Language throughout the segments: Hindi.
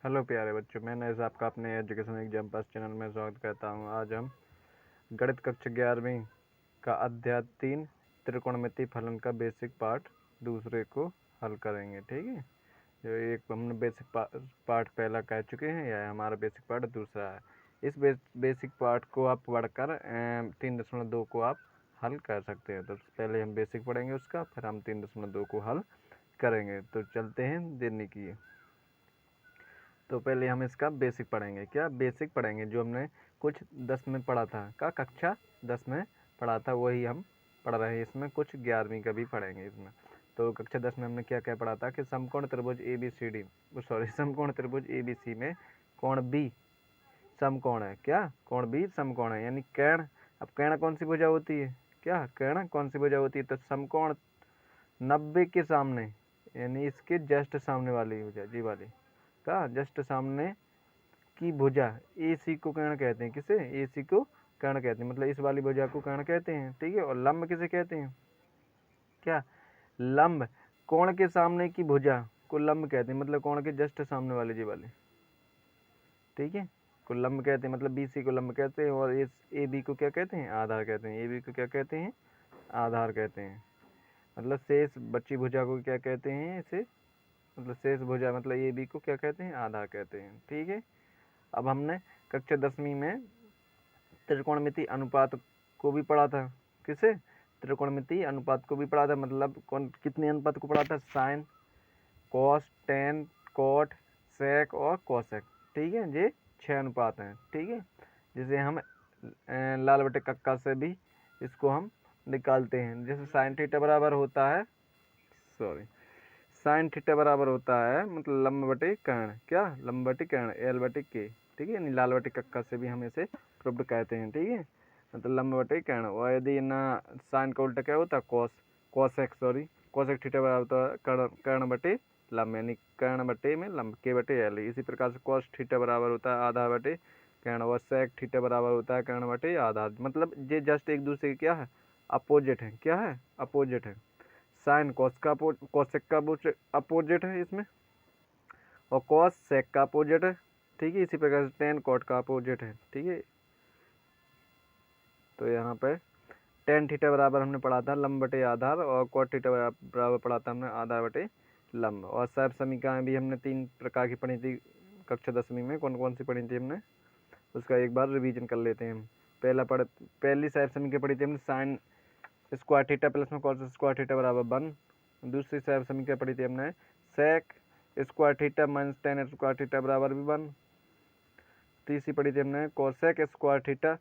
हेलो प्यारे बच्चों, मैं नैज़ आपका अपने एजुकेशन एग्जाम पास चैनल में स्वागत करता हूं। आज हम गणित कक्षा 11वीं का अध्याय 3 त्रिकोणमिति फलन का बेसिक पार्ट दूसरे को हल करेंगे। ठीक है, जो एक हमने बेसिक पार्ट पहला कह चुके हैं, यह हमारा बेसिक पार्ट दूसरा है। इस बेसिक पार्ट को आप पढ़कर 3.2 को आप हल कर सकते हैं। तो पहले हम बेसिक पढ़ेंगे उसका, फिर हम 3.2 को हल करेंगे। तो चलते हैं, देर नहीं किए। तो पहले हम इसका बेसिक पढ़ेंगे। क्या बेसिक पढ़ेंगे? जो हमने कुछ 10 में पढ़ा था, का कक्षा 10 में पढ़ा था, वही हम पढ़ रहे हैं। इसमें कुछ 11वीं का भी पढ़ेंगे इसमें। तो कक्षा 10 में हमने क्या क्या पढ़ा था कि समकोण त्रिभुज समकोण त्रिभुज ABC में कोण B समकोण है। क्या कोण B समकोण है, यानी कर्ण। अब कर्ण कौन सी भुजा होती है? क्या कर्ण कौन सी भुजा होती है? तो समकोण 90 के सामने, यानी इसके जस्ट सामने वाली भुजा, जी वाली का जस्ट सामने की भुजा AC को कर्ण कहते हैं। किसे? AC को कर्ण कहते हैं, मतलब इस वाली भुजा को कर्ण कहते हैं। ठीक है, और लंब किसे कहते हैं? क्या लंब कोण के सामने की भुजा को लंब कहते हैं, मतलब कोण के जस्ट सामने वाली जी वाली। ठीक है, को लंब कहते हैं, मतलब BC को लंब कहते हैं। और इस AB को क्या कहते हैं? आधार कहते हैं। AB को क्या कहते हैं? आधार कहते हैं। मतलब शेष बची भुजा को क्या कहते हैं? इसे मतलब शेष भुजा, मतलब AB को क्या कहते हैं? आधार कहते हैं। ठीक है, अब हमने कक्षा 10वीं में त्रिकोणमिति अनुपात को भी पढ़ा था। किसे? त्रिकोणमिति अनुपात को भी पढ़ा था। मतलब कौन कितने अनुपात को पढ़ा था? साइन, कॉस, टेन, कोट, सेक और कोसेक। ठीक है, ये 6 अनुपात हैं। ठीक है, जिसे हम लाल बटे कक्का से भी इसको हम निकालते हैं। जैसे साइन थीटा बराबर होता है, साइन थीटा बराबर होता है मतलब लंब बटे कर्ण। क्या? लंब बटे कर्ण, L बटे K। ठीक है, यानी लाल बटे कक्का से भी हम इसे प्रूव्ड कहते हैं। ठीक है, मतलब लंब बटे कर्ण। और यदि ना साइन का उल्टा क्या होता है? कोसेक थीटा बराबर होता है कर्ण बटे लंब, यानी कर्ण बटे में लंब, K बटे L। इसी प्रकार से कॉस थीटा बराबर होता है आधा बटे कर्ण, और सेक थीटा बराबर होता है कर्ण बटे आधा। मतलब ये जस्ट एक दूसरे के क्या है? अपोजिट है। क्या है? अपोजिट है। साइन कोसेक का अपोजिट है इसमें, और कॉस सेक का अपोजिट है। ठीक है, इसी प्रकार से टेन कॉट का अपोजिट है। ठीक है, तो यहाँ पे टेन थीटा बराबर हमने पढ़ा था लंब बटे आधार, और कॉट थीटा बराबर पढ़ा था हमने आधार बटे लंब। और सब समीकरण भी हमने 3 प्रकार की पढ़ी थी कक्षा 10वीं में। कौन कौन सी पढ़ी थी हमने, उसका एक बार रिवीजन कर लेते हैं हम। पहली साइड समीकरण पढ़ी थी हमने साइन स्क्वायर थीटा प्लस में कॉस स्क्वायर थीटा बराबर 1। दूसरी साइड समीकरण पढ़ी थी हमने sec square theta minus tan square theta बराबर भी 1। तीसरी पढ़ी थी हमने कोसेक स्क्वायर थीटा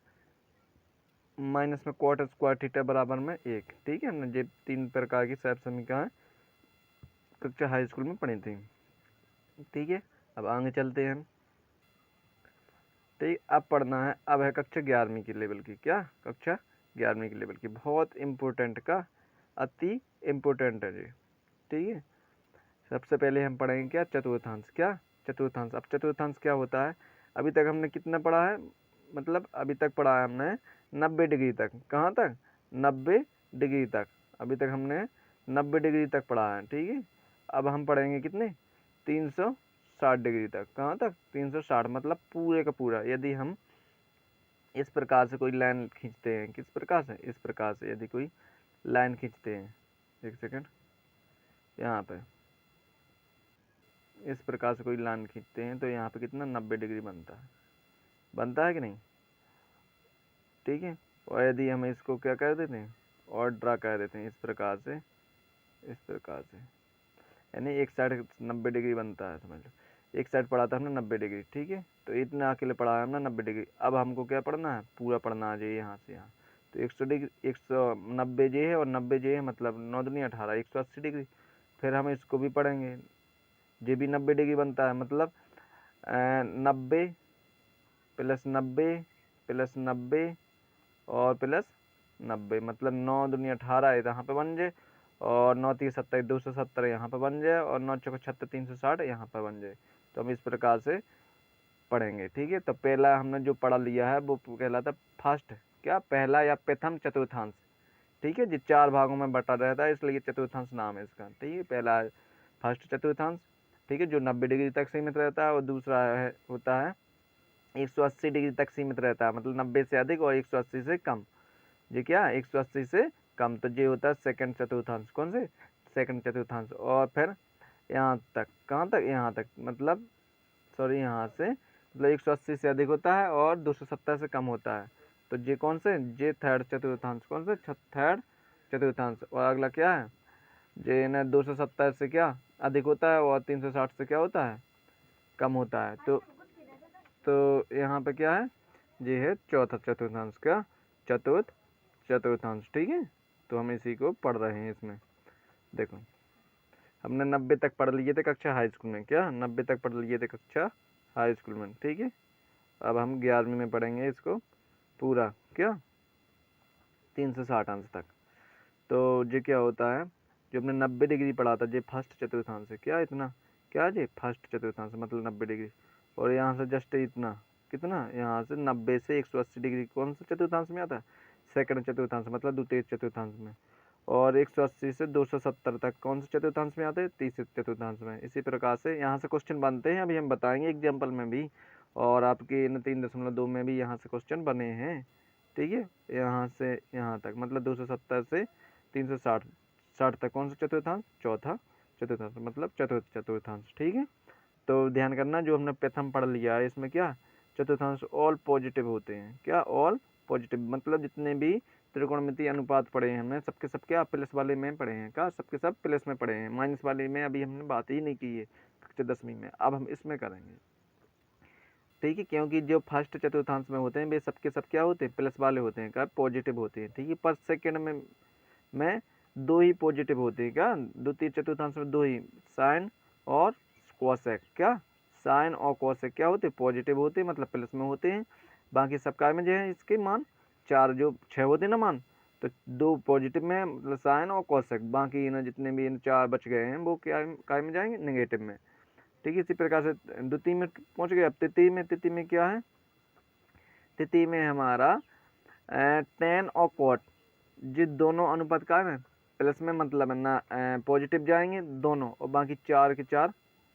माइनस में कॉट स्क्वायर थीटा बराबर में 1। ठीक है, हमने ये 3 प्रकार की साइड समीकरण कक्षा हाई स्कूल में पढ़ी थी। ठीक है, अब आगे चलते हैं। ठीक, अब पढ़ना है, अब है कक्षा 11वीं की लेवल की। क्या? कक्षा 11वीं की लेवल की, बहुत इम्पोर्टेंट का, अति इम्पोर्टेंट है ये। ठीक है, सबसे पहले हम पढ़ेंगे क्या? चतुर्थांश। क्या? चतुर्थांश। अब चतुर्थांश क्या होता है? अभी तक हमने कितना पढ़ा है? मतलब अभी तक पढ़ा है हमने 90 डिग्री तक। कहाँ तक? 90 डिग्री तक। अभी तक हमने 90 डिग्री तक पढ़ा है। ठीक है, अब हम पढ़ेंगे कितने? 360 डिग्री तक। कहाँ तक? 360, मतलब पूरे का पूरा। यदि हम इस प्रकार से कोई लाइन खींचते हैं, किस प्रकार से? इस प्रकार से यदि कोई लाइन खींचते हैं, एक सेकेंड, यहाँ पे इस प्रकार से कोई लाइन खींचते हैं, तो यहाँ पे कितना? 90 डिग्री बनता है कि नहीं? ठीक है, और यदि हम इसको क्या कर देते हैं? और ड्रा कर देते हैं इस प्रकार से, यानी एक साइड 90 डिग्री बनता है, समझ लो। एक साइड पढ़ा था हमने 90 डिग्री। ठीक है, तो इतना अकेले पढ़ा है हमने 90 डिग्री। अब हमको क्या पढ़ना है? पूरा पढ़ना है, यहाँ से यहाँ। तो 100 डिग्री, 190 जे है और 90 जे है, मतलब 9 दूनी 18, 180 डिग्री। फिर हम इसको भी पढ़ेंगे, जे भी 90 डिग्री बनता है, मतलब 90 प्लस 90 प्लस 90 और प्लस 90, मतलब 9 दूनी 18 यहाँ पे बन जाए, और 9 तीन 70, 270 यहाँ पर बन जाए, और 9 चौको 76, 360 यहाँ पर बन जाए। तो हम इस प्रकार से पढ़ेंगे। ठीक है, तो पहला हमने जो पढ़ा लिया है वो कहलाता फर्स्ट, क्या? पहला या प्रथम चतुर्थांश। ठीक है, जो 4 भागों में बटा रहता है, इसलिए चतुर्थांश नाम है इसका। ठीक है, पहला फर्स्ट चतुर्थांश, ठीक है, जो 90 डिग्री तक सीमित रहता है, और दूसरा होता है 180 डिग्री तक सीमित रहता है, मतलब 90 से अधिक और 180 से कम। ये क्या 180 से कम, तो ये होता है सेकंड चतुर्थांश। कौन से? सेकंड चतुर्थांश। और फिर यहाँ तक, कहाँ तक? यहाँ तक, मतलब सॉरी यहाँ से, मतलब 180 से अधिक होता है और 270 से कम होता है, तो ये कौन से? ये थर्ड चतुर्थांश। कौन से? थर्ड चतुर्थांश। और अगला क्या है? ये ना 270 से क्या अधिक होता है और 360 से क्या होता है? कम होता है। तो यहाँ पे क्या है? ये है चौथा चतुर्थांश। क्या? चतुर्थांश। ठीक है, तो हम इसी को पढ़ रहे हैं इसमें। देखो, हमने 90 तक पढ़ लिए थे कक्षा हाई स्कूल में। क्या? 90 तक पढ़ लिए थे कक्षा हाई स्कूल में। ठीक है, अब हम 11वीं में पढ़ेंगे इसको पूरा। क्या? 360 अंश तक। तो ये क्या होता है? जो हमने 90 डिग्री पढ़ा था, ये फर्स्ट चतुर्थांश है। क्या? इतना क्या? ये फर्स्ट चतुर्थांश मतलब 90 डिग्री। और यहाँ से जस्ट इतना, कितना? यहाँ से 90 से 180 डिग्री कौन सा चतुर्थांश में आता है? सेकंड चतुर्थांश, मतलब द्वितीय चतुर्थांश में। और 180 से 270 तक कौन से चतुर्थांश में आते हैं? तीसरे चतुर्थांश में। इसी प्रकार से यहाँ से क्वेश्चन बनते हैं, अभी हम बताएंगे एग्जाम्पल में भी, और आपके इन 3.2 में भी यहाँ से क्वेश्चन बने हैं। ठीक है, यहाँ से यहाँ तक, मतलब 270 से 360 तक कौन सा चतुर्थांश? चौथा चतुर्थांश, मतलब चतुर्थ चतुर्थांश। ठीक है, तो ध्यान करना, जो हमने प्रथम पढ़ लिया है इसमें क्या चतुर्थांश ऑल पॉजिटिव होते हैं। क्या? ऑल पॉजिटिव, मतलब जितने भी त्रिकोणमितीय अनुपात पढ़े हैं हमने, सबके सब क्या प्लस वाले में पढ़े हैं। क्या? सबके सब प्लस में पढ़े हैं, माइनस वाले में अभी हमने बात ही नहीं की है कक्षा 10वीं में। अब हम इसमें करेंगे। ठीक है, क्योंकि जो फर्स्ट चतुर्थांश में होते हैं वे सबके सब क्या होते हैं? प्लस वाले होते हैं। क्या? पॉजिटिव होते हैं। ठीक है, पर सेकंड में दो ही पॉजिटिव होते हैं। क्या? द्वितीय चतुर्थांश में दो ही, साइन और कोसेक। क्या? साइन और कोसेक क्या होते हैं? पॉजिटिव होते हैं, मतलब प्लस में होते हैं। बाकी सब काय में जो है इसके मान चार, जो 6 होते हैं ना मान, तो दो पॉजिटिव में मतलब साइन और कोसेक, बाकी ना जितने भी इन चार बच गए हैं वो क्या काय में जाएंगे? नेगेटिव में। ठीक है, इसी प्रकार से द्वितीय में पहुंच गए। अब तृतीय में क्या है? तृतीय में हमारा टेन और कॉट, ये दोनों अनुपात का है प्लस में, मतलब है ना पॉजिटिव जाएंगे दोनों, और बाकी चार के चार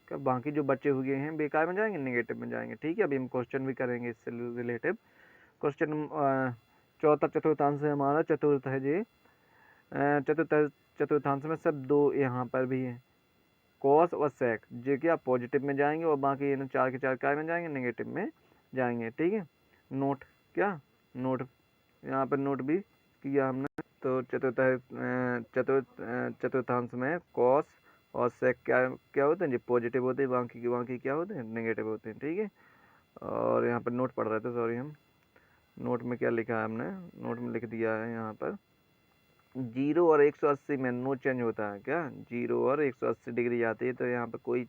क्या बाकी जो बचे हुए हैं बेकार में जाएंगे? नेगेटिव में जाएंगे। ठीक है, अभी हम क्वेश्चन भी करेंगे इससे रिलेटिव। क्वेश्चन चौथा चतुर्थांश है हमारा, चतुर्थ है जी। चतुर्थांश में सब दो यहाँ पर भी है, कॉस और सेक, जो क्या पॉजिटिव में जाएंगे, और बाकी इन चार के चार काय में जाएंगे? नेगेटिव में जाएंगे। ठीक है, नोट क्या? नोट यहाँ पर नोट भी किया हमने। तो चतुर्थांश में कॉस और सेक क्या क्या होते हैं? जो पॉजिटिव होते हैं, बाकी क्या होते हैं? नेगेटिव होते हैं। ठीक है, और यहाँ पर नोट पढ़ रहे थे, सॉरी। हम नोट में क्या लिखा है हमने? नोट में लिख दिया है यहाँ पर 0 और 180 में नो चेंज होता है। क्या? 0 और 180 डिग्री आती है तो यहाँ पर कोई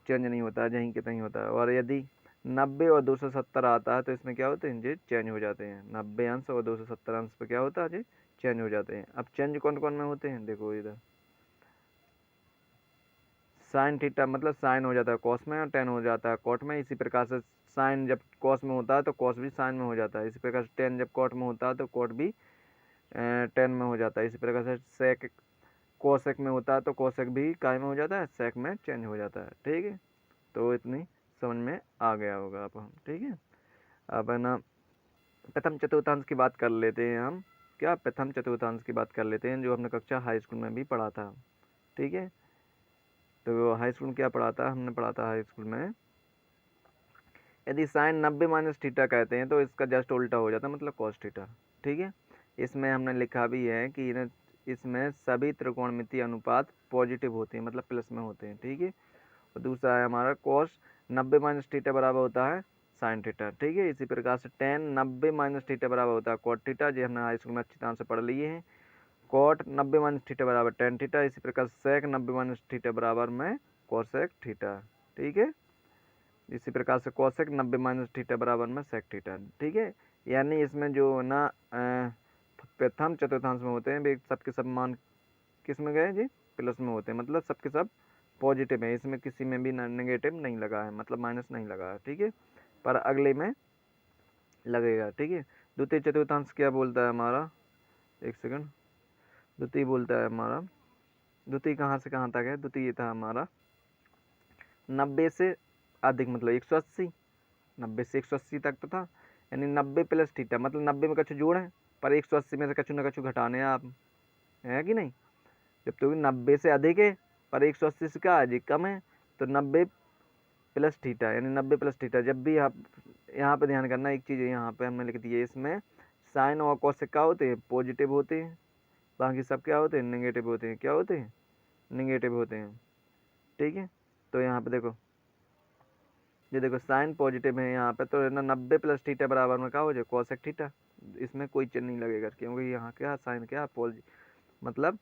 चेंज नहीं होता है, जहीं के तहीं होता है। और यदि 90 और 270 आता है तो इसमें क्या होते हैं? ये चेंज हो जाते हैं। 90 अंश और 270 अंश पे क्या होता है? ये चेंज हो जाते हैं। अब चेंज कौन कौन में होते हैं? देखो इधर, साइन थीटा मतलब साइन हो जाता है कॉस में, और टेन हो जाता है कॉट में। इसी प्रकार से साइन जब कॉस में होता है तो कॉस भी साइन में हो जाता है। इसी प्रकार से टेन जब कॉट में होता है तो कॉट भी टेन में हो जाता है। इसी प्रकार से सेक कोसेक में होता है तो कोसेक भी काय में हो जाता है? सेक में चेंज हो जाता है। ठीक है, तो इतनी समझ में आ गया होगा अब हम। ठीक है, अब है ना प्रथम चतुर्थांश की बात कर लेते हैं हम। क्या? प्रथम चतुर्थांश की बात कर लेते हैं, जो हमने कक्षा हाई स्कूल में भी पढ़ा था। ठीक है, तो हाई स्कूल में क्या पढ़ा था? हमने पढ़ा था हाई स्कूल में, यदि साइन 90 माइनस थीटा कहते हैं तो इसका जस्ट उल्टा हो जाता है, मतलब कॉस थीटा। ठीक है, इसमें हमने लिखा भी है कि इसमें सभी त्रिकोणमितीय अनुपात पॉजिटिव होते हैं, मतलब प्लस में होते हैं। ठीक है, और दूसरा है हमारा कॉस 90 माइनस थीटा बराबर होता है साइन थीटा। ठीक है, इसी प्रकार से टेन 90 माइनस थीटा बराबर होता है कॉट थीटा, जो हमने हाई स्कूल में अच्छी तरह से पढ़ लिए हैं। कॉट 90 माइनस थीटा बराबर टेन थीटा। इसी प्रकार सेक 90 माइनस थीटा बराबर में कोसेक थीटा। ठीक है, इसी प्रकार से कोसेक 90 माइनस थीटा बराबर में सेक थीटा। ठीक है, यानी इसमें जो ना प्रथम चतुर्थांश में होते हैं वे सबके सब मान किस में गए जी? प्लस में होते हैं, मतलब सबके सब पॉजिटिव है। इसमें किसी में भी नेगेटिव नहीं लगा है, मतलब माइनस नहीं लगा है। ठीक है, पर अगले में लगेगा। ठीक है, द्वितीय चतुर्थांश क्या बोलता है हमारा? एक सेकंड, द्वितीय बोलता है हमारा, द्वितीय कहाँ से कहाँ तक है? द्वितीय था हमारा 90 से अधिक मतलब 180, 90 से 180 तक तो था, यानी 90 प्लस थीटा मतलब 90 में कछु जोड़ है, पर 180 में से कछु ना कछु घटाने हैं आप, है कि नहीं। जब तो 90 से अधिक है पर 180 से क्या अधिक कम है, तो 90 प्लस थीटा, यानी 90 प्लस थीटा। जब भी आप यहाँ पे ध्यान करना एक चीज़ है, यहाँ पे हमने लिख दी है, इसमें साइन और कॉसेक क्या होते हैं, पॉजिटिव होते हैं, बाकी सब क्या होते हैं, नेगेटिव होते हैं। क्या होते हैं, नेगेटिव होते हैं, ठीक है। तो यहाँ पे देखो, ये देखो साइन पॉजिटिव है यहाँ पे, तो ना 90 प्लस थीटा बराबर में क्या हो जाए, कॉसेक थीटा। इसमें कोई चिन्ह नहीं लगेगा क्योंकि यहाँ क्या साइन क्या मतलब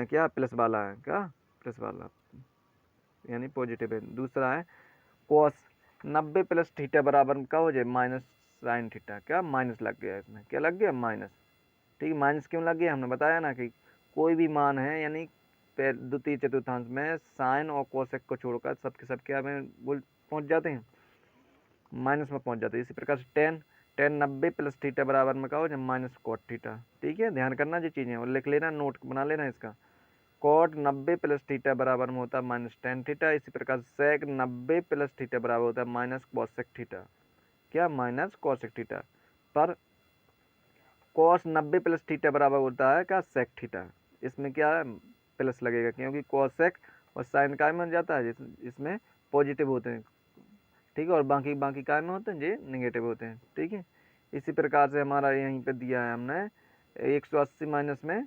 क्या प्लस वाला है, क्या प्लस वाला, यानी पॉजिटिव है। दूसरा है कॉस 90 प्लस थीटा बराबर में क्या हो जाए, माइनस साइन थीटा। क्या माइनस लग गया, इसमें क्या लग गया, माइनस। ठीक है, माइनस क्यों लग गया, हमने बताया ना कि कोई भी मान है, यानी द्वितीय चतुर्थांश में साइन और कोसेक को छोड़कर सबके सब क्या में पहुंच जाते हैं, माइनस में पहुंच जाते हैं। इसी प्रकार से टेन 90 प्लस थीटा बराबर में क्या हो जाए, माइनस कॉट थीटा। ठीक है, ध्यान करना जो चीज़ें और लिख लेना, नोट बना लेना इसका। कॉट 90 प्लस थीटा बराबर में होता है माइनस टेन थीटा। इसी प्रकार सेक 90 प्लस थीटा बराबर होता है माइनस कॉसेक थीटा। क्या, माइनस कॉसेक थीटा। पर कॉस 90 प्लस थीटा बराबर होता है क्या, सेक थीटा। इसमें क्या है, प्लस लगेगा क्योंकि कॉसेक और साइन काय में जाता है, इसमें पॉजिटिव होते हैं। ठीक है, और बाकी बाकी काय में होते हैं, ये निगेटिव होते हैं। ठीक है, इसी प्रकार से हमारा यहीं पे दिया है हमने 180 माइनस में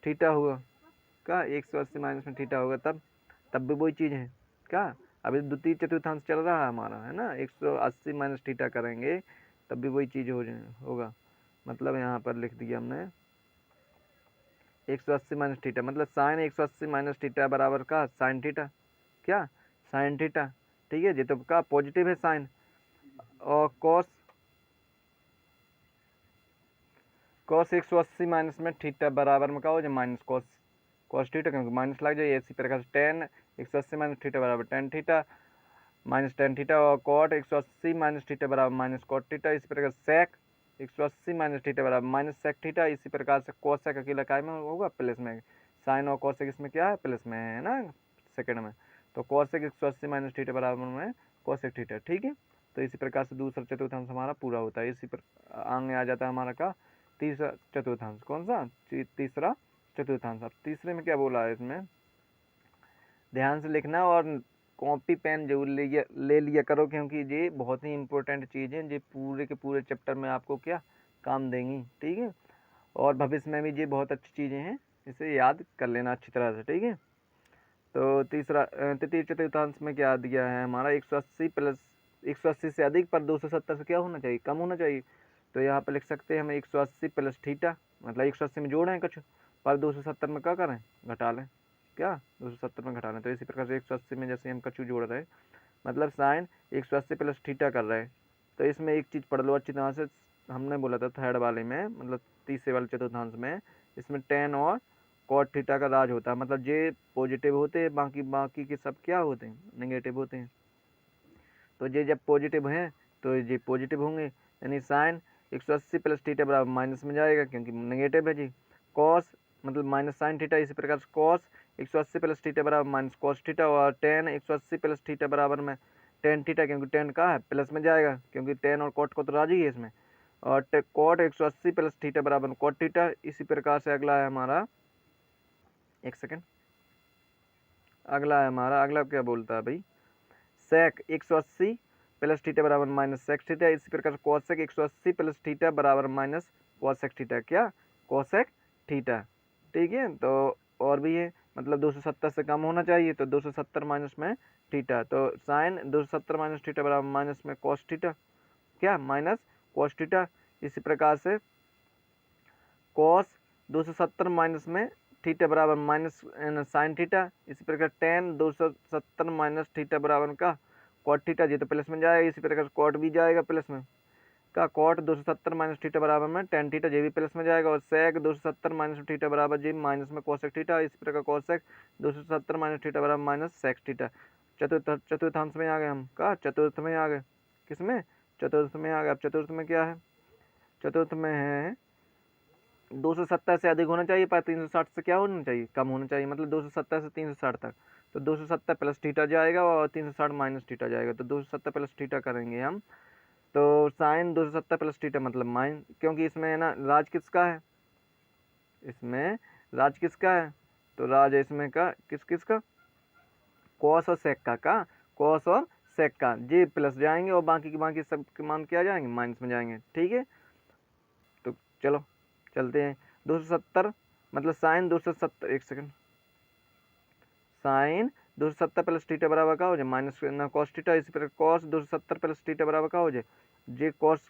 थीटा हुआ, क्या 180 माइनस में थीटा होगा, तब भी वही चीज़ है। क्या, अभी द्वितीय चतुर्थांश चल रहा है हमारा, है ना, 180 माइनस थीटा करेंगे तब भी वही चीज़ होगा। मतलब यहाँ पर लिख दिया हमने 180 माइनस थीटा, मतलब साइन 180 माइनस थीटा बराबर का साइन थीटा। क्या, साइन थीटा। ठीक है जी, तो का पॉजिटिव है साइन, और कॉस 180 माइनस में थीटा बराबर में क्या हो जाए, माइनस कॉस थीटा, क्योंकि माइनस लग जाए। इसी प्रकार से टेन 180 माइनस थीटा बराबर tan theta minus tan theta, और कॉट 180 माइनस थीटा बराबर माइनस कॉट थीटा। इसी प्रकार सेक 180 माइनस थीटा बराबर माइनस सेक थीटा। इसी प्रकार से कोसेक अकेला काय में होगा, प्लस में। साइन और कोसेक इसमें क्या है, प्लस में है ना, सेकंड में। तो कोसेक 180 माइनस थीटा बराबर में कोसेक थीटा। ठीक है, तो इसी प्रकार से दूसरा चतुर्थांश हमारा पूरा होता है। इसी पर आगे आ जाता है हमारा का तीसरा चतुर्थांश। कौन सा, तीसरा चतुर्थांश। अब तीसरे में क्या बोला है, इसमें ध्यान से लिखना और कॉपी पेन जरूर ले लिया करो, क्योंकि ये बहुत ही इंपॉर्टेंट चीज़ है, ये पूरे के पूरे चैप्टर में आपको क्या काम देंगी। ठीक है, और भविष्य में भी ये बहुत अच्छी चीज़ें हैं, इसे याद कर लेना अच्छी तरह से। ठीक है, तो तीसरा तृतीय चतुर्थांश में क्या दिया है हमारा, 180 प्लस 180 से अधिक पर 270 से क्या होना चाहिए, कम होना चाहिए। तो यहाँ पर लिख सकते हैं हम 180 प्लस थीटा, मतलब 180 में जोड़ें कुछ, पर 270 में क्या करें, घटा लें। क्या, 270 में घटा लें। तो इसी प्रकार से 180 में जैसे हम कछु जोड़ रहे हैं, मतलब साइन 180 प्लस थीटा कर रहे हैं। तो इसमें एक चीज़ पढ़ लो अच्छी तरह से, हमने बोला था थर्ड वाले में, मतलब तीसरे वाले चतुर्थांश में, इसमें टेन और कॉट थीटा का राज होता है, मतलब ये पॉजिटिव होते हैं, बाकी बाकी के सब क्या होते हैं, नेगेटिव होते हैं। तो ये जब पॉजिटिव हैं तो ये पॉजिटिव होंगे, यानी साइन 180 प्लस थीटा बराबर माइनस में जाएगा क्योंकि नेगेटिव है जी। कॉस मतलब माइनस साइन थीटा, इसी प्रकार से कॉस 180 प्लस थीटा बराबर माइनस कॉस थीटा, और टेन 180 प्लस थीटा बराबर में टेन थीटा, क्योंकि टेन का है प्लस में जाएगा, क्योंकि टेन और कॉट को तो राजी है इसमें। और कॉट 180 प्लस थीटा बराबर कॉट थीटा। इसी प्रकार से अगला है हमारा, एक सेकेंड, अगला क्या बोलता है भाई, सेक 180 प्लस थीटा बराबर माइनस सेक थीटा। इसी प्रकार कोसेक 180 प्लस थीटा बराबर माइनस कोसेक थीटा। क्या, कोसेक थीटा। ठीक है, तो और भी है, मतलब 270 से कम होना चाहिए, तो 270 माइनस में थीटा, तो साइन 270 माइनस थीटा बराबर माइनस में कॉस थीटा। क्या, माइनस कॉस थीटा। इसी प्रकार से कॉस 270 माइनस में थीटा बराबर माइनस साइन थीटा। इसी प्रकार टेन 270 माइनस थीटा बराबर का कॉट थीटा, जी तो प्लस में जाएगा। इसी प्रकार कॉट भी जाएगा प्लस में, का कॉट 270 माइनस थीटा बराबर में टेन थीटा, जे भी प्लस में जाएगा। और सेक 270 माइनस थीटा बराबर जी माइनस में कोसेक थीटा। इसी प्रकार कोसेक 270 माइनस थीटा बराबर माइनस सेक थीटा। चतुर्थांश में आ गए हम, का चतुर्थ में आ गए, किसमें, चतुर्थ में आ गए। अब चतुर्थ में क्या है, चतुर्थ में है 270 से अधिक होना चाहिए पर 360 से क्या होना चाहिए, कम होना चाहिए, मतलब 270 से 360 तक। तो 270 प्लस थीटा जाएगा और 360 माइनस थीटा जाएगा, तो 270 प्लस थीटा करेंगे हम। तो साइन 270 प्लस थीटा मतलब माइन, क्योंकि इसमें है ना राज किसका है, इसमें राज किसका है, तो राज है इसमें का किसका, कॉस और सेक का कॉस और सेक का, जी प्लस जाएंगे और बाकी के बाकी सब के मान क्या जाएंगे, माइनस में जाएंगे। ठीक है, तो चलो चलते हैं। 270 मतलब साइन 270, एक सेकंड, साइन 270 प्लस थीटा बराबर का हो जाए माइनस ना कॉस थीटा, इसी प्रकार कॉस 270 प्लस थीटा बराबर का हो जाए, जे कॉस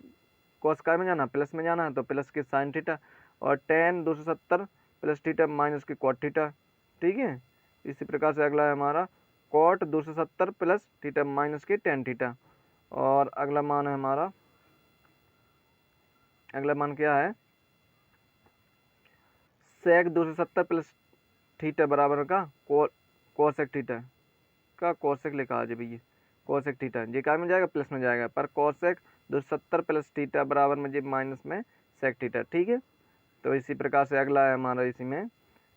कॉस का में जाना प्लस में जाना है तो प्लस के साइन थीटा, और टेन 270 प्लस थीटा माइनस के कॉट थीटा। ठीक है, इसी प्रकार से अगला है हमारा कॉट 270 प्लस थीटा माइनस के टेन थीटा। और अगला मान है हमारा, अगला मान क्या है, सेक 270 प्लस थीटा बराबर का कोसेक थीटा का कोसेक लिखा है भैया, कोसेक थीटा जी क्या में जाएगा, प्लस में जाएगा, पर कोसेक 270 प्लस थीटा बराबर में जी माइनस में सेक थीटा। ठीक है, तो इसी प्रकार से अगला है हमारा इसी में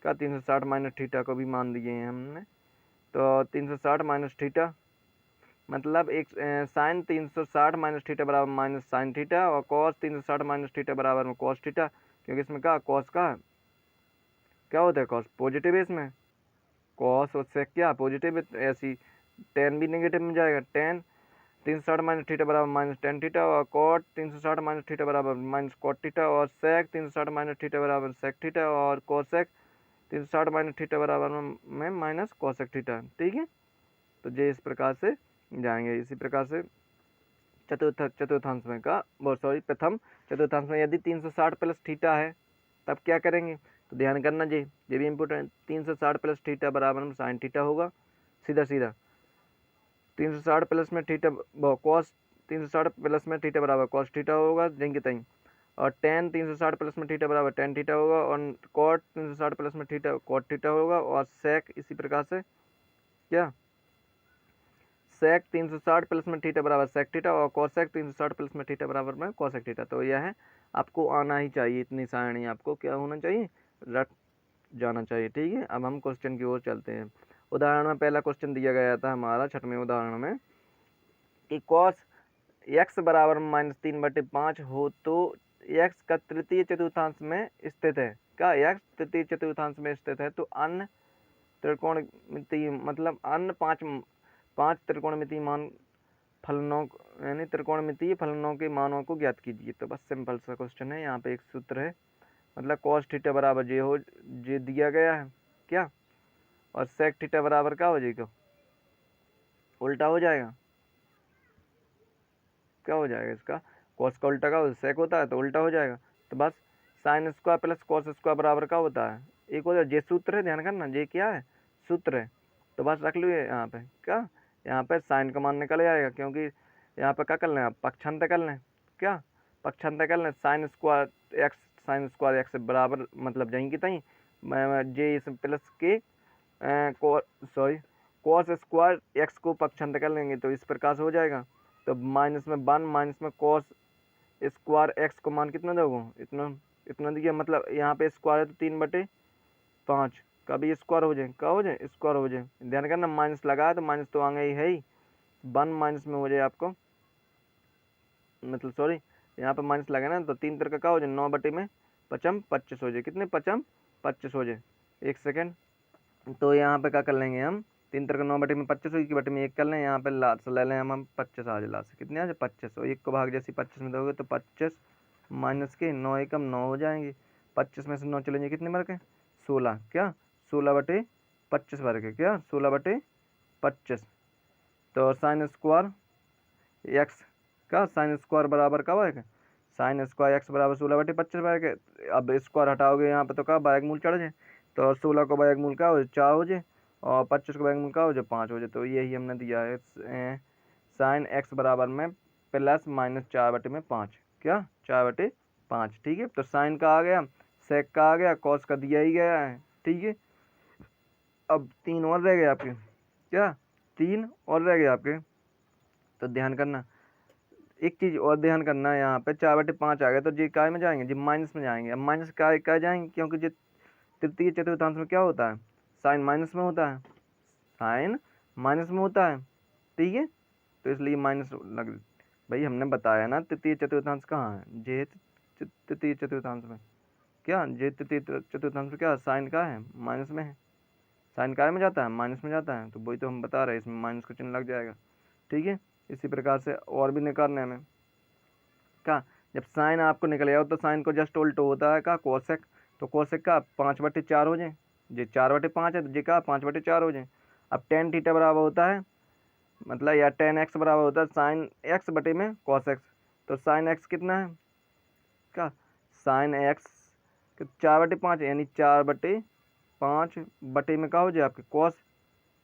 का 360 माइनस थीटा को भी मान दिए हैं हमने। तो 360 माइनस थीटा मतलब एक साइन 360 माइनस थीटा बराबर माइनस साइन थीटा, और कॉस 360 माइनस थीटा बराबर में कॉस थीटा, क्योंकि इसमें का कॉस का क्या होता है, कॉस पॉजिटिव है इसमें, कॉस और सेक क्या पॉजिटिव है, ऐसी टेन भी नेगेटिव में जाएगा, टेन 360 माइनस थीटा बराबर माइनस टेन थीटा, और कॉट 360 माइनस थीटा बराबर माइनस कॉट थीटा, और सेक 360 माइनस थीटा बराबर सेक थीटा, और कोसेक 360 माइनस थीटा बराबर में माइनस कोसेक थीटा। ठीक है, तो ये इस प्रकार से जाएंगे। इसी प्रकार से चतुर्थांश में का वो सॉरी प्रथम चतुर्थांश में यदि 360 प्लस थीटा है तब क्या करेंगे, तो ध्यान करना जी, ये भी इम्पोर्टेंट, 360 प्लस थीटा बराबर में साइन थीटा होगा, सीधा सीधा 360 प्लस में थीटा कॉस 360 प्लस में थीटा बराबर कॉस थीटा होगा जिनके तई, और टेन 360 प्लस में थीटा बराबर टेन थीटा होगा, और कॉट 360 प्लस में थीटा कॉट थीटा होगा, और सेक इसी प्रकार से क्या सेक 360 प्लस में थीटा बराबर सेक थीटा, और कोसेक 360 प्लस में थीटा बराबर में कोसेक थीटा। तो यह है आपको आना ही चाहिए, इतनी सारणी आपको क्या होना चाहिए, रट जाना चाहिए। ठीक है, अब हम क्वेश्चन की ओर चलते हैं। उदाहरण में पहला क्वेश्चन दिया गया था हमारा 6वें उदाहरण में कि कॉस एक्स बराबर माइनस 3/5 हो तो एक्स का तृतीय चतुर्थांश में स्थित है, क्या एक्स तृतीय चतुर्थांश में स्थित है, तो अन्य त्रिकोणमितीय मतलब अन्य पांच त्रिकोणमितीय मान फलनों यानी त्रिकोणमितीय फलनों के मानों को ज्ञात कीजिए। तो बस सिंपल सा क्वेश्चन है, यहाँ पे एक सूत्र है, मतलब कॉस थीटा बराबर जे दिया गया है क्या, और सेक थीटा बराबर क्या हो जाएगा, उल्टा हो जाएगा, क्या हो जाएगा इसका, कॉस का उल्टा का सेक होता है तो उल्टा हो जाएगा। तो बस sine square plus cos square बराबर का होता है, एक हो जाए, जे सूत्र है, ध्यान करना जे क्या है सूत्र है। तो बस रख लो यहाँ पे क्या, यहाँ पे साइन का मान निकल जाएगा, क्योंकि यहाँ पे क्या कर लें आप पक्षांतर कर लें, क्या पक्षांतर कर लें, साइन स्क्वायर एक्स बराबर मतलब जहीं की तहीं जे इस प्लस के सॉरी कॉस स्क्वायर एक्स को पक्षांतर कर लेंगे तो इस प्रकार से हो जाएगा। तो माइनस में 1 माइनस में कॉस स्क्वायर एक्स को मान कितना दोगे, इतना इतना दिया, मतलब यहाँ पे स्क्वायर है तो 3/5 का भी स्क्वायर हो जाए, क्या हो जाए स्क्वायर हो जाए, ध्यान करना माइनस लगा है तो माइनस तो आगे ही है ही, 1 माइनस में हो जाए आपको, मतलब सॉरी यहाँ पे माइनस लगा ना, तो 3 का क्या हो जाए 9/5 25 हो जाए, कितने 25 हो जाए, एक सेकेंड। तो यहाँ पे क्या कर लेंगे हम, 3 9/25 हुई की बटे में 1 कर लें, यहाँ पे लास्ट ले लें हम 25 आ जाए, लास्ट कितने आ जाए 25, और 1 को भाग जैसे 25 में दोगे तो 25 माइनस के 9 एकम 9 हो जाएंगे, 25 में से 9 चलेंगे कितने बार के 16, क्या 16/25 बार के, क्या 16/25। तो साइन स्क्वायर एक्स का साइन स्क्वायर बराबर का है, साइन स्क्वायर एक्स बराबर 16/25 बार के, अब स्क्वायर हटाओगे यहाँ पे तो क्या वर्गमूल चढ़ जाए, तो 16 को वर्गमूल क्या हो जाए 4 हो जाए, और 25 को वर्गमूल क्या हो जाए 5 हो जाए। तो यही हमने दिया है साइन एक्स बराबर में प्लस माइनस 4/5, क्या 4/5। ठीक है, तो साइन का आ गया, सेक का आ गया, कॉस का दिया ही गया है। ठीक है, अब 3 और रह गए आपके, क्या 3 और रह गए आपके, तो ध्यान करना एक चीज़ और ध्यान करना है, यहाँ पे 4/5 आ गया तो जी काय में जाएंगे, जी माइनस में जाएंगे। अब माइनस काय जाएंगे क्योंकि जी तृतीय चतुर्थांश में क्या होता है, साइन माइनस में होता है, साइन माइनस में होता है, ठीक है। तो इसलिए माइनस लग, भाई हमने बताया ना तृतीय चतुर्थांश कहाँ है, जे तृतीय चतुर्थांश में, क्या जे तृतीय चतुर्थांश में क्या साइन का है, माइनस में है, साइन काय में जाता है, माइनस में जाता है, तो वही तो हम बता रहे हैं, इसमें माइनस का चिन्ह लग जाएगा, ठीक है। इसी प्रकार से और भी निकालने हमें क्या, जब साइन आपको निकल गया हो तो साइन को जस्ट उल्टो होता है का कोसेक, तो कोसेक का 5/4 हो जाए, जी 4/5 है तो जी का 5/4 हो जाए। अब टेन थीटा बराबर होता है, मतलब या टेन एक्स बराबर होता है साइन एक्स बटे में कॉस एक्स, तो साइन एक्स कितना है, क्या साइन एक्स 4/5 यानी 4/5 बटे में क्या हो जाए आपके कॉस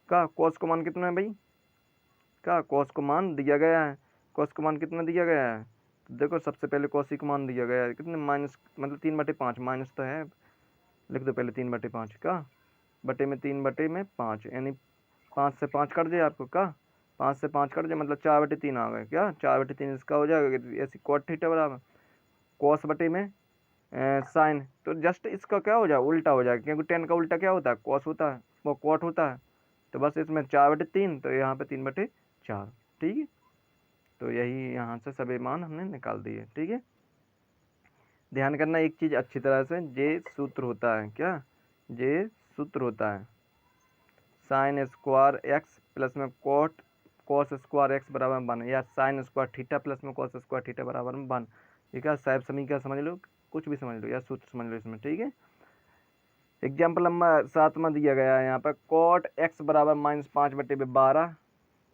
का, कॉस को मान कितना है भाई, क्या कॉस को मान दिया गया है, कॉस को मान कितना दिया गया है, तो देखो सबसे पहले कॉस को मान दिया गया है कितने, माइनस मतलब 3/5, माइनस तो है, लिख दो पहले 3/5 का बटे में 3/5 यानी 5 से 5 कट जाए आपको, का 5 से 5 कट जाए मतलब 4/3 आ गए, क्या 4/3 इसका हो जाएगा, ऐसी कॉट थीटा बराबर कॉस बटे में साइन, तो जस्ट इसका क्या हो जाए उल्टा हो जाएगा, क्योंकि टेन का उल्टा क्या होता है कॉस होता है, वो कॉट होता है, तो बस इसमें 4/3 तो यहाँ पे 3/4, ठीक है। तो यही यहाँ से सभी मान हमने निकाल दिए, ठीक है। ध्यान करना एक चीज़ अच्छी तरह से, जे सूत्र होता है, क्या जे सूत्र होता है साइन स्क्वायर एक्स प्लस में कोट कॉस स्क्वायर एक्स बराबर 1, या साइन स्क्वायर थीटा प्लस में कॉस स्क्वायर थीटा बराबर 1, ठीक है। साहब समीकरण समझ लो, कुछ भी समझ लो या सूत्र समझ लो इसमें, ठीक है। एग्जाम्पल नंबर 7 में दिया गया है यहाँ पर कॉट एक्स बराबर -5/12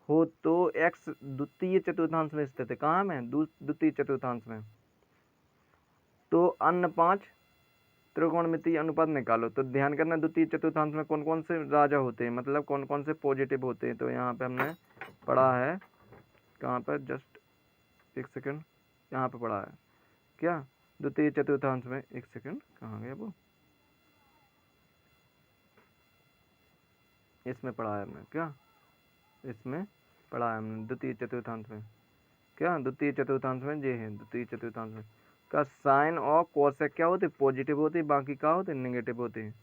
हो तो एक्स द्वितीय चतुर्थांश में स्थित है, कहाँ में द्वितीय चतुर्थांश में, तो अन्य 5 त्रिकोणमितीय अनुपात निकालो। तो ध्यान करना द्वितीय चतुर्थांश में कौन कौन से राजा होते हैं, मतलब कौन कौन से पॉजिटिव होते हैं, तो यहाँ पे हमने पढ़ा है, कहाँ पर जस्ट एक सेकंड, यहाँ पे पढ़ा है, क्या द्वितीय चतुर्थांश में, एक सेकंड कहाँ गया वो, इसमें पढ़ा है हमने, क्या इसमें पढ़ा है हमने द्वितीय चतुर्थांश में, क्या द्वितीय चतुर्थांश में ये है द्वितीय चतुर्थांश में का साइन और कोसेक क्या होते हैं पॉजिटिव होते हैं, बाकी क्या होते हैं नेगेटिव होते हैं,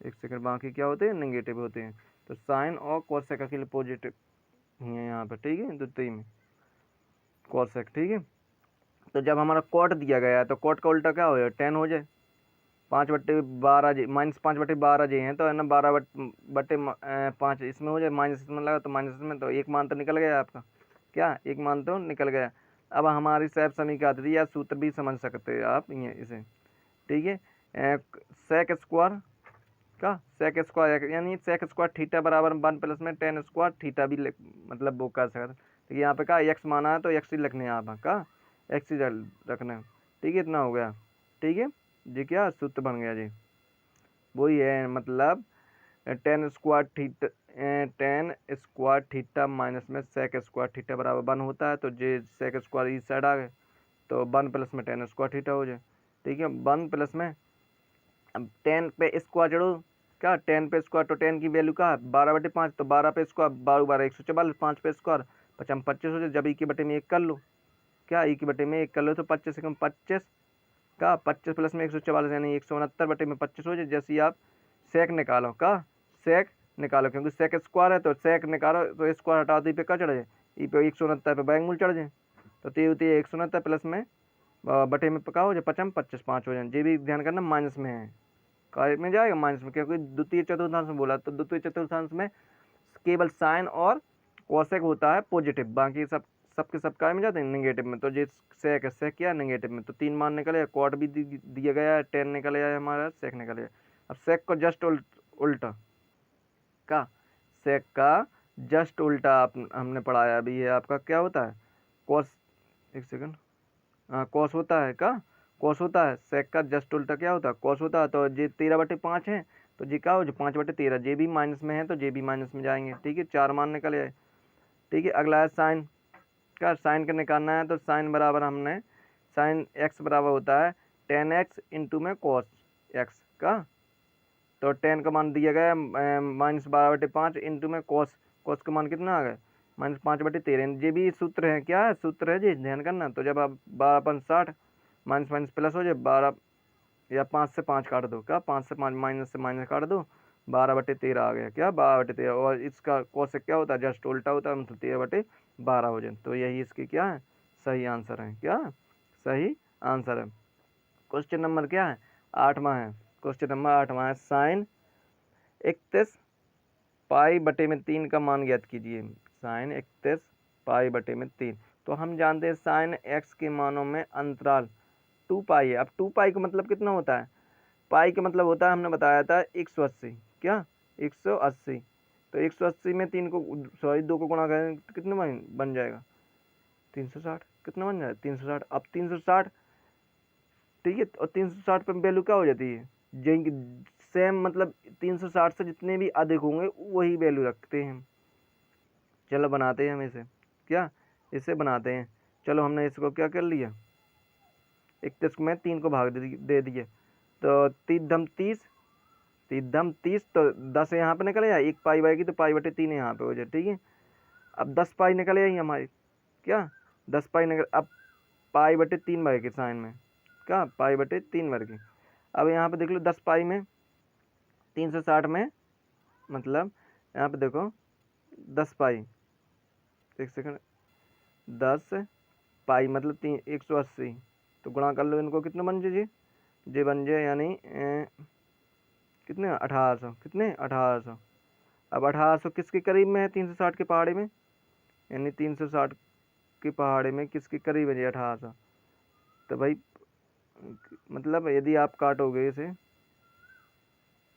एक सेकंड, बाकी क्या होते हैं नेगेटिव होते हैं, तो साइन और कोसेक अकेले पॉजिटिव ही है यहाँ पर, ठीक है, द्वितीय में कोसेक, ठीक है। तो जब हमारा कोट दिया गया है तो कोट का उल्टा क्या हो जाए 10 हो जाए, 5/12 जी -5/12 जी हैं तो है ना, 12/5 इसमें हो जाए, माइनस इसमें लगा तो माइनस इसमें, तो एक मान तो निकल गया आपका, क्या एक मान तो निकल गया। अब हमारी सैफ समीकरण आती थी या सूत्र भी समझ सकते हैं आप ये इसे, ठीक है। सेक स्क्वायर का सेक स्क्वायर यानी सेक स्क्वायर थीटा बराबर 1 प्लस में टेन स्क्वायर थीटा भी मतलब वो कर सकते, तो यहाँ पे का एक्स माना है तो एक्स ही लिखने यहाँ पर का एक्स ही रखना है, ठीक है, इतना हो गया, ठीक है जी, क्या सूत्र बन गया जी, वही है मतलब टेन स्क्वायर थीटा माइनस में सेक स्क्वायर थीटा बराबर 1 होता है, तो जे सेक स्क्वायर इस साइड आ गए तो 1 प्लस में टेन स्क्वायर थीटा हो जाए, ठीक है। 1 प्लस में अब 10 पे स्क्वायर जोड़ो, क्या 10 पे स्क्वायर तो 10 की वैल्यू का 12/5, तो 12 पे स्क्वायर 12 144, 5 पे स्क्वायर 25 हो जाए, जब ई के बटे में 1 कर लो, क्या ई के बटे में 1 कर लो तो 25 से कम 25 का 25 प्लस में 144 यानी 169/25 हो जाए। जैसे ही आप सेक निकालो का सेक निकालो, क्योंकि सेक स्क्वायर है तो सेक निकालो तो स्क्वायर हटा दो, ई पे क्या चढ़ जाए, ई पे 169 पे बैगमूल चढ़ जाए, तो ते होती है 169 प्लस में बटे में पका हो जाए 55 25 5 हो जाए, ये भी ध्यान करना माइनस में है, काय में जाएगा माइनस में, क्योंकि द्वितीय चतुर्थांश में बोला, तो द्वितीय चतुर्थांश में केवल साइन और कोसेक होता है पॉजिटिव, बाकी सबके सब काय में जाते हैं नेगेटिव में, तो ये सेक है, सेक क्या नेगेटिव में, तो 3 मान निकले, कॉट भी दिया गया है, 10 निकल गया है हमारा, सेक निकल गया। अब सेक को जस्ट उल्टा का सेक का जस्ट उल्टा हमने पढ़ाया अभी, ये आपका क्या होता है कॉस, एक सेकंड, हाँ कॉस होता है का कॉस होता है, सेक का जस्ट उल्टा क्या होता है कॉस होता है, तो ये 13/5 है तो जी क्या हो जाए 5/13, जे भी माइनस में है तो जे भी माइनस में जाएंगे, ठीक है, 4 मान निकल आए, ठीक है। अगला है साइन का, साइन का निकालना है तो साइन बराबर हमने साइन एक्स बराबर होता है 10x इंटू में कॉस एक्स का, तो 10 का मान दिया गया -12/5 इंटू में कॉस, कॉस का मान कितना आ गया -5/13 ये भी सूत्र है, क्या है सूत्र है जी, ध्यान करना। तो जब आप 12/60 माइनस माइनस प्लस हो जाए 12, या 5 से 5 काट दो, क्या 5 से 5 माइनस से माइनस काट दो, 12/13 आ गया, क्या 12/13। और इसका कोसेक क्या होता है, जस्ट उल्टा होता है, मतलब 13/12 हो जाए। तो यही इसकी क्या है, सही आंसर है, क्या सही आंसर है। क्वेश्चन नंबर क्या है, 8वां है। क्वेश्चन नंबर 8वां है, साइन 31π/3 का मान ज्ञात कीजिए। साइन 31π/3। तो हम जानते हैं साइन एक्स के मानों में अंतराल 2π है। अब 2π का मतलब कितना होता है, पाई का मतलब होता है, हमने बताया था 180, क्या 180। तो 180 में 3 को सॉरी 2 को गुणा करें तो कितना बन जाएगा, 360। कितना बन जाएगा, 360। अब 360, ठीक है, और 360 पे वैल्यू क्या हो जाती है, सेम, मतलब 360 से जितने भी अधिक होंगे वही वैल्यू रखते हैं। चलो बनाते हैं हम इसे, क्या इसे बनाते हैं। चलो हमने इसको क्या कर लिया, 31 में 3 को भाग दे दिए। तो 3 × 30 तो 10 यहाँ पे निकल आया, 1 पाई की तो π/3 यहाँ पे हो जाए, ठीक है। अब 10 पाई निकल आई हमारी, क्या 10 पाई निकल, अब π/3 वर्ग के साइन में, क्या π/3 वर्ग। अब यहाँ पे देख लो 10 पाई में 360 में, मतलब यहाँ पे देखो 10 पाई, एक सेकंड, 10 पाई मतलब 180। तो गुणा कर लो इनको, कितना बन जाए जी बन जाए, यानी कितने 1800, कितने 1800। अब 1800 किसके करीब में है, 360 के पहाड़े में, यानी 360 के पहाड़े में किसके करीब है जी 1800। तो भाई मतलब यदि आप काटोगे इसे,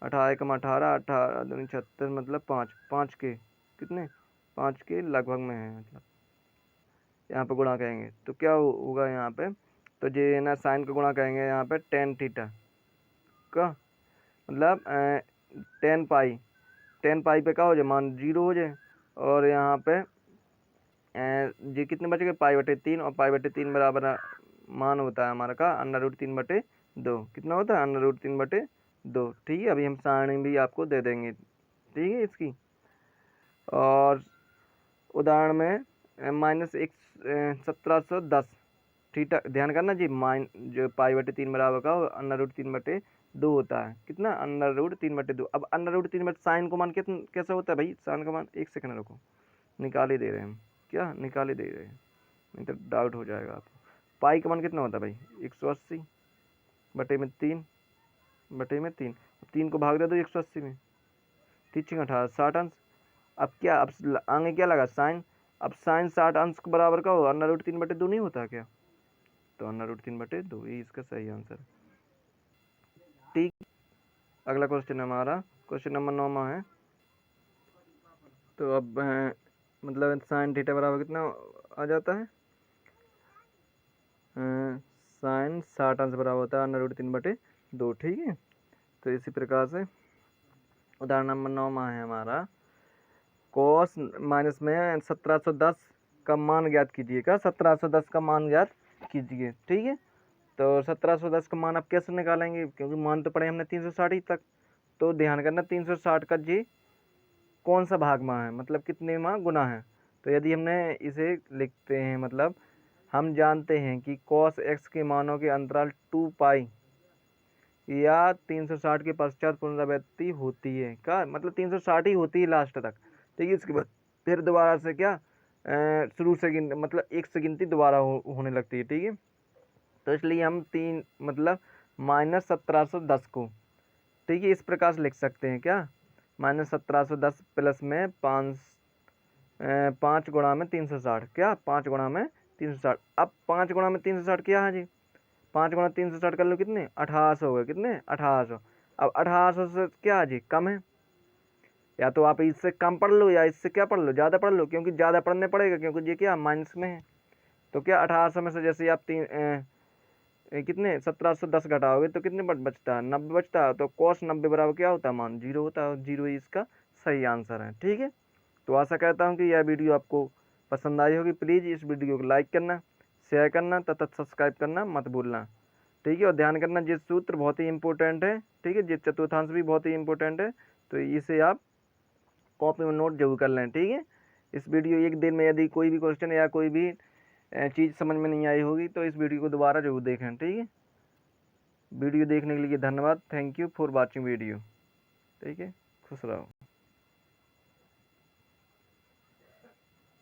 18×18 18×36 मतलब 5 के कितने, 5 के लगभग में है, मतलब यहाँ पे गुणा करेंगे तो क्या होगा यहाँ पे, तो ये ना साइन का गुणा करेंगे यहाँ पे tan थीटा का, मतलब 10 पाई पे क्या हो जाए, मान 0 हो जाए। और यहाँ पे ये कितने बचे गए, π/3, और π/3 बराबर मान होता है हमारा का √3/2, कितना होता है √3/2, ठीक है। अभी हम सारणी भी आपको दे देंगे, ठीक है इसकी। और उदाहरण में -1710 थीटा, ध्यान करना जी, जो π/3 बराबर का √3/2 होता है, कितना √3/2। अब √3 साइन को मान कितना कैसा होता है भाई, साइन का मान, एक सेकंड रुको, निकाल ही दे रहे हैं हम, क्या निकाल ही दे रहे हैं, नहीं तो डाउट हो जाएगा आपको। पाई का मान कितना होता है भाई, 180/3 3 को भाग दे दो 180 में, 3×18 60 अंश। अब क्या, अब आगे क्या लगा साइन, अब साइन 60 अंश के बराबर का होगा √3/2 नहीं होता क्या, तो √3/2 ये इसका सही आंसर है, ठीक। अगला क्वेश्चन हमारा क्वेश्चन नंबर 9 है। तो अब मतलब साइन थीटा बराबर कितना आ जाता है, साइन 60 अंश बराबर होता है √3/2, ठीक है। तो इसी प्रकार से उदाहरण नंबर 9 है हमारा, कोस माइनस में 1710 का मान ज्ञात कीजिएगा, 1710 का मान ज्ञात कीजिए, ठीक है। तो 1710 का मान आप कैसे निकालेंगे, क्योंकि मान तो पड़े हमने 360 ही तक। तो ध्यान करना 360 का जी कौन सा भाग में है, मतलब कितने में गुना है। तो यदि हमने इसे लिखते हैं, मतलब हम जानते हैं कि cos x के मानों के अंतराल 2π या 360 के पश्चात पुनरावृत्ति होती है, क्या मतलब 360 ही होती है लास्ट तक, ठीक है। इसके बाद फिर दोबारा से क्या शुरू से मतलब एक से गिनती दोबारा होने लगती है, ठीक है। तो इसलिए हम तीन मतलब -1710 को, ठीक है, इस प्रकार से लिख सकते हैं, क्या -1710 प्लस में 5 गुणा में 360, क्या 5 गुणा में 360। अब 5 गुणा में 360 क्या है जी, 5 गुणा 360 कर लो, कितने 1800 हो गए, कितने 1800। अब 1800 से क्या है जी कम है, या तो आप इससे कम पढ़ लो या इससे क्या पढ़ लो, ज़्यादा पढ़ लो, क्योंकि ज़्यादा पढ़ने पड़ेगा, क्योंकि ये क्या माइनस में है। तो क्या 1800 में से जैसे आप कितने 1710 घटाओगे तो कितने बचता है, 90 बचता है। तो cos 90 बराबर क्या होता है, मान 0 होता है, 0 ही इसका सही आंसर है, ठीक है। तो आशा करता हूँ कि यह वीडियो आपको पसंद आई होगी। प्लीज़ इस वीडियो को लाइक करना, शेयर करना तथा सब्सक्राइब करना मत भूलना, ठीक है। और ध्यान करना ये सूत्र बहुत ही इंपॉर्टेंट है, ठीक है, ये चतुर्थांश भी बहुत ही इंपॉर्टेंट है, तो इसे आप कॉपी में नोट जरूर कर लें, ठीक है। इस वीडियो एक दिन में यदि कोई भी क्वेश्चन या कोई भी चीज़ समझ में नहीं आई होगी तो इस वीडियो को दोबारा जरूर देखें, ठीक है। वीडियो देखने के लिए धन्यवाद। Thank you for watching video, ठीक है। खुश रहो।